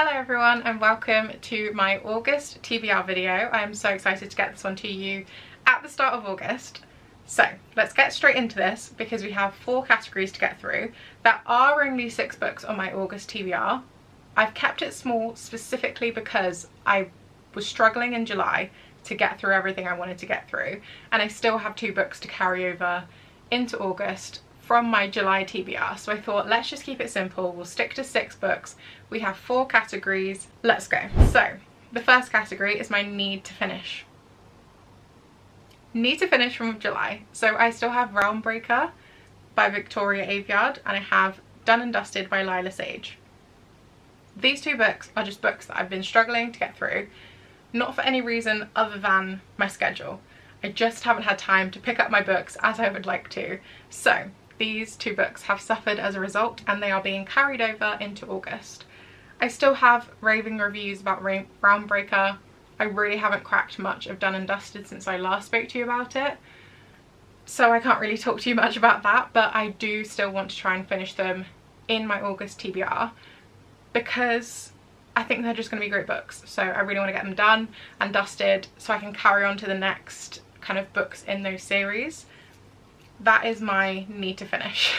Hello everyone and welcome to my August TBR video. I am so excited to get this one to you at the start of August. So let's get straight into this because we have 4 categories to get through. There are only 6 books on my August TBR. I've kept it small specifically because I was struggling in July to get through everything I wanted to get through, and I still have 2 books to carry over into August from my July TBR. So I thought, let's just keep it simple. We'll stick to 6 books. We have 4 categories. Let's go. So the first category is my need to finish. Need to finish from July. So I still have Realm Breaker by Victoria Aveyard and I have Done and Dusted by Lila Sage. These 2 books are just books that I've been struggling to get through, not for any reason other than my schedule. I just haven't had time to pick up my books as I would like to. So these 2 books have suffered as a result and they are being carried over into August. I still have raving reviews about Realm Breaker. I really haven't cracked much of Done and Dusted since I last spoke to you about it, so I can't really talk to you much about that, but I do still want to try and finish them in my August TBR because I think they're just going to be great books. So I really want to get them done and dusted so I can carry on to the next kind of books in those series. That is my need to finish.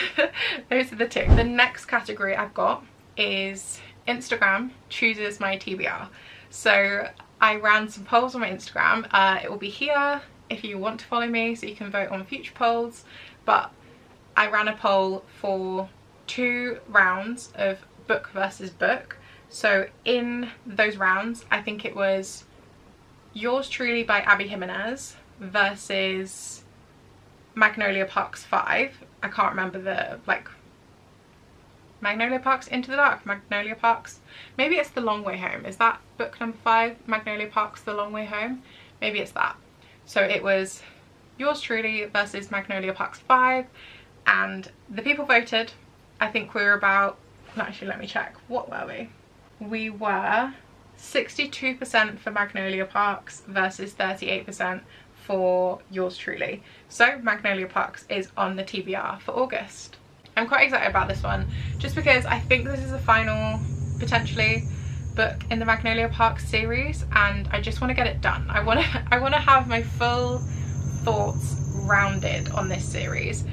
Those are the 2. The next category I've got is Instagram chooses my TBR. So I ran some polls on my Instagram. It will be here if you want to follow me so you can vote on future polls, but I ran a poll for 2 rounds of book versus book. So in those rounds I think it was Yours Truly by Abby Jimenez versus Magnolia Parks 5. I can't remember the, Magnolia Parks Into the Dark, Magnolia Parks, maybe it's The Long Way Home. Is that book number 5, Magnolia Parks The Long Way Home? Maybe it's that. So it was Yours Truly versus Magnolia Parks 5 and the people voted. I think we were about, actually let me check, what were we? We were 62% for Magnolia Parks versus 38% for Yours Truly. So Magnolia Parks is on the TBR for August. I'm quite excited about this one just because I think this is the final, potentially, book in the Magnolia Parks series and I just want to get it done. I want to have my full thoughts rounded on this series.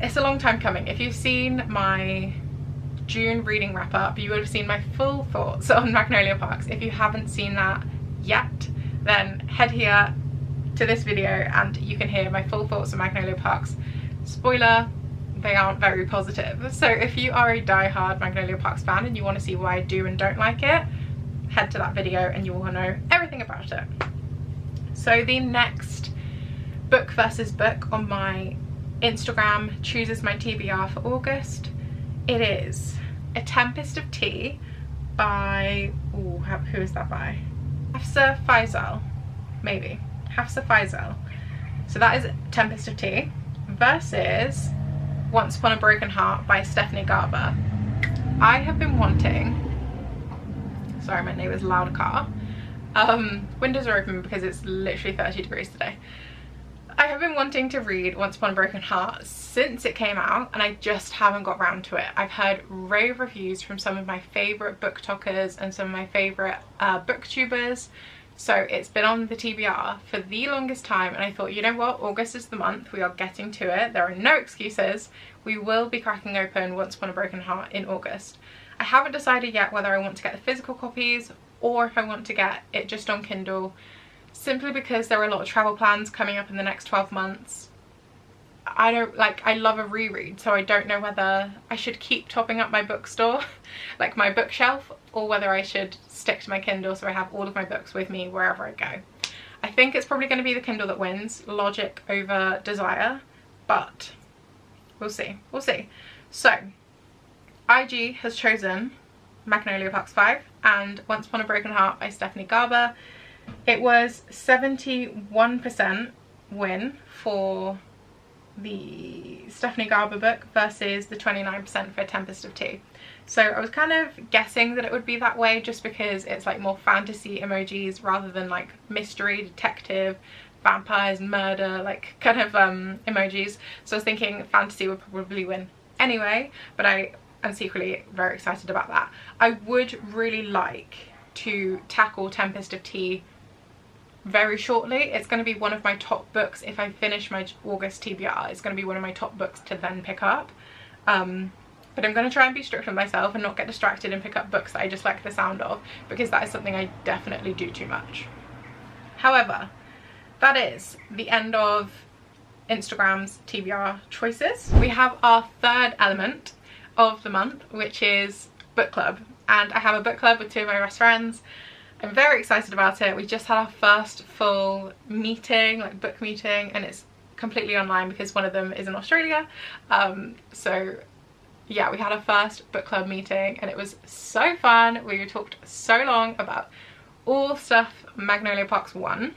It's a long time coming. If you've seen my June reading wrap up, you would have seen my full thoughts on Magnolia Parks. If you haven't seen that yet, then head here to this video and you can hear my full thoughts on Magnolia Parks. Spoiler, they aren't very positive. So if you are a die-hard Magnolia Parks fan and you want to see why I do and don't like it, head to that video and you will know everything about it. So the next book versus book on my Instagram chooses my TBR for August. It is A Tempest of Tea by, ooh, who is that by? Hafsa Faizal, maybe. Hafsa Faizal. So that is Tempest of Tea versus Once Upon a Broken Heart by Stephanie Garber. I have been wanting, sorry my neighbour's loud car, windows are open because it's literally 30 degrees today. I have been wanting to read Once Upon a Broken Heart since it came out and I just haven't got round to it. I've heard rave reviews from some of my favourite book talkers and some of my favourite booktubers, so it's been on the TBR for the longest time and I thought, you know what, August is the month, we are getting to it, there are no excuses, we will be cracking open Once Upon a Broken Heart in August. I haven't decided yet whether I want to get the physical copies or if I want to get it just on Kindle, simply because there are a lot of travel plans coming up in the next 12 months. I love a reread, so I don't know whether I should keep topping up my bookstore, like my bookshelf, or whether I should stick to my Kindle so I have all of my books with me wherever I go. I think it's probably going to be the Kindle that wins, logic over desire, but we'll see, we'll see. So, IG has chosen Magnolia Parks 5 and Once Upon a Broken Heart by Stephanie Garber. It was 71% win for the Stephanie Garber book versus the 29% for A Tempest of Tea. So I was kind of guessing that it would be that way just because it's like more fantasy emojis rather than like mystery, detective, vampires, murder, like kind of emojis. So I was thinking fantasy would probably win anyway, but I I'm secretly very excited about that. I would really like to tackle Tempest of Tea very shortly. It's going to be one of my top books if I finish my August TBR. It's going to be one of my top books to then pick up. But I'm going to try and be strict with myself and not get distracted and pick up books that I just like the sound of, because that is something I definitely do too much. However, that is the end of Instagram's TBR choices. We have our third element of the month, which is book club, and I have a book club with two of my best friends. I'm very excited about it. We just had our first full meeting, like book meeting, and it's completely online because one of them is in Australia. So yeah, we had our first book club meeting and it was so fun. We talked so long about all stuff Magnolia Parks 1,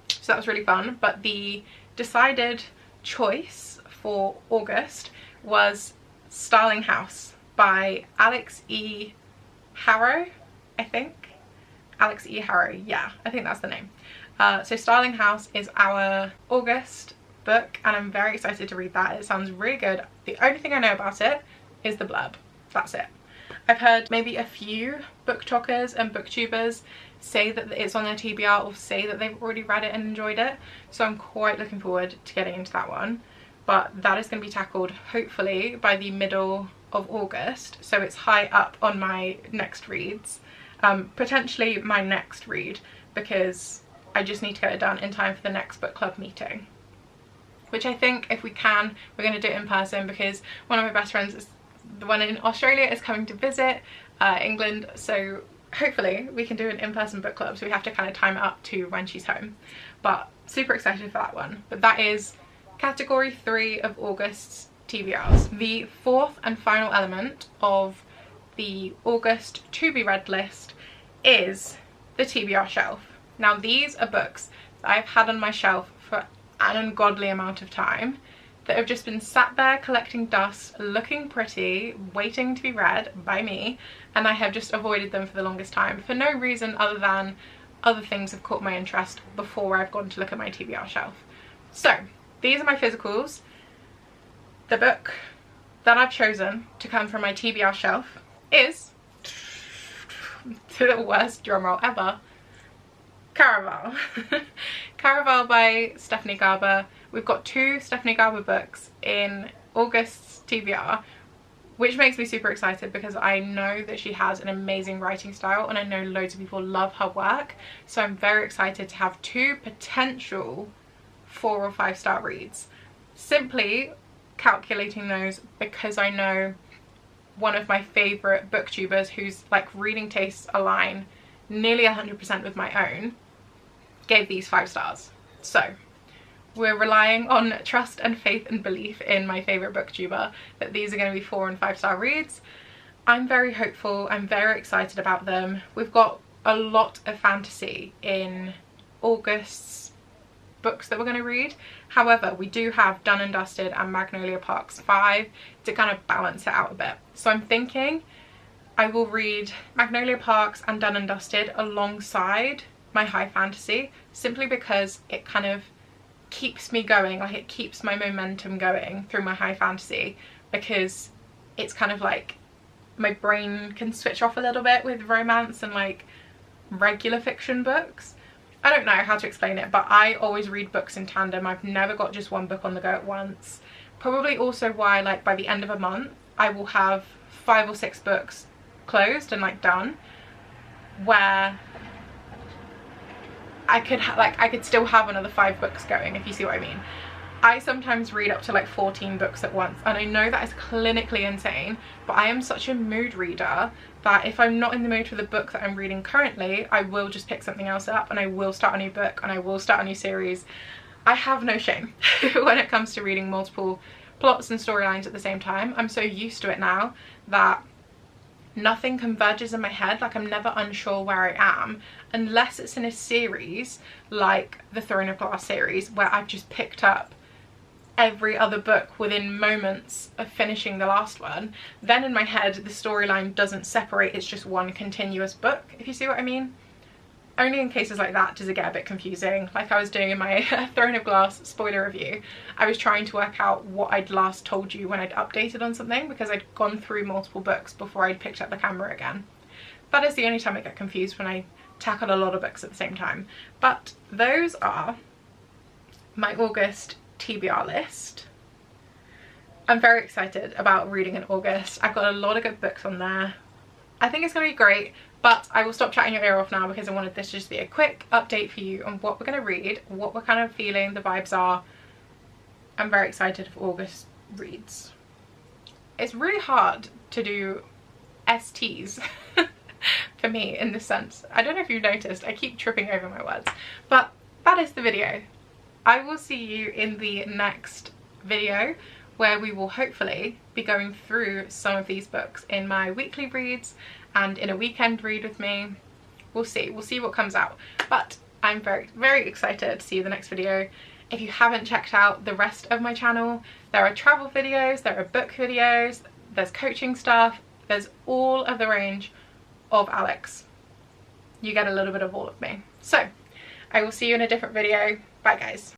so that was really fun. But the decided choice for August was Starling House by Alex E. Harrow, I think. Alex E. Harrow, yeah, I think that's the name. So Starling House is our August book and I'm very excited to read that. It sounds really good. The only thing I know about it is the blurb. That's it. I've heard maybe a few book talkers and booktubers say that it's on their TBR or say that they've already read it and enjoyed it. So I'm quite looking forward to getting into that one. But that is going to be tackled hopefully by the middle of August. So it's high up on my next reads. Potentially my next read, because I just need to get it done in time for the next book club meeting, which I think if we can, we're going to do it in person, because one of my best friends, is the one in Australia, is coming to visit England, so hopefully we can do an in-person book club. So we have to kind of time it up to when she's home, but super excited for that one. But that is category 3 of August's TBRs. The fourth and final element of the August to be read list is the TBR shelf. Now these are books that I've had on my shelf for an ungodly amount of time, that have just been sat there collecting dust, looking pretty, waiting to be read by me, and I have just avoided them for the longest time for no reason other than other things have caught my interest before I've gone to look at my TBR shelf. So these are my physicals. The book that I've chosen to come from my TBR shelf is, to the worst drumroll ever, Caraval. Caraval by Stephanie Garber. We've got 2 Stephanie Garber books in August's TBR, which makes me super excited because I know that she has an amazing writing style and I know loads of people love her work. So I'm very excited to have 2 potential 4 or 5 star reads. Simply calculating those because I know one of my favourite booktubers whose like reading tastes align nearly 100% with my own gave these 5 stars. So we're relying on trust and faith and belief in my favourite booktuber that these are going to be 4 and 5 star reads. I'm very hopeful, I'm very excited about them. We've got a lot of fantasy in August's books that we're going to read. However, we do have Done and Dusted and Magnolia Parks 5 to kind of balance it out a bit. So I'm thinking I will read Magnolia Parks and Done and Dusted alongside my high fantasy, simply because it kind of keeps me going, like it keeps my momentum going through my high fantasy, because it's kind of like my brain can switch off a little bit with romance and like regular fiction books. I don't know how to explain it, but I always read books in tandem. I've never got just one book on the go at once. Probably also why like by the end of a month I will have 5 or 6 books closed and like done, where I could still have another 5 books going, if you see what I mean. I sometimes read up to like 14 books at once, and I know that is clinically insane, but I am such a mood reader that if I'm not in the mood for the book that I'm reading currently, I will just pick something else up and I will start a new book and I will start a new series. I have no shame when it comes to reading multiple plots and storylines at the same time. I'm so used to it now that nothing converges in my head. Like I'm never unsure where I am, unless it's in a series like the Throne of Glass series, where I've just picked up every other book within moments of finishing the last one. Then in my head the storyline doesn't separate, it's just one continuous book, if you see what I mean. only in cases like that does it get a bit confusing. Like I was doing in my Throne of Glass spoiler review, I was trying to work out what I'd last told you when I'd updated on something, because I'd gone through multiple books before I'd picked up the camera again. That is the only time I get confused, when I tackle a lot of books at the same time. But those are my August TBR list. I'm very excited about reading in August. I've got a lot of good books on there. I think it's going to be great, but I will stop chatting your ear off now, because I wanted this to just be a quick update for you on what we're going to read, what we're kind of feeling the vibes are. I'm very excited for August reads. It's really hard to do STs for me in this sense. I don't know if you've noticed, I keep tripping over my words, but that is the video. I will see you in the next video, where we will hopefully be going through some of these books in my weekly reads and in a weekend read with me. We'll see what comes out, but I'm very, very excited to see you in the next video. If you haven't checked out the rest of my channel, there are travel videos, there are book videos, there's coaching stuff, there's all of the range of Alex. You get a little bit of all of me. So I will see you in a different video. Bye guys.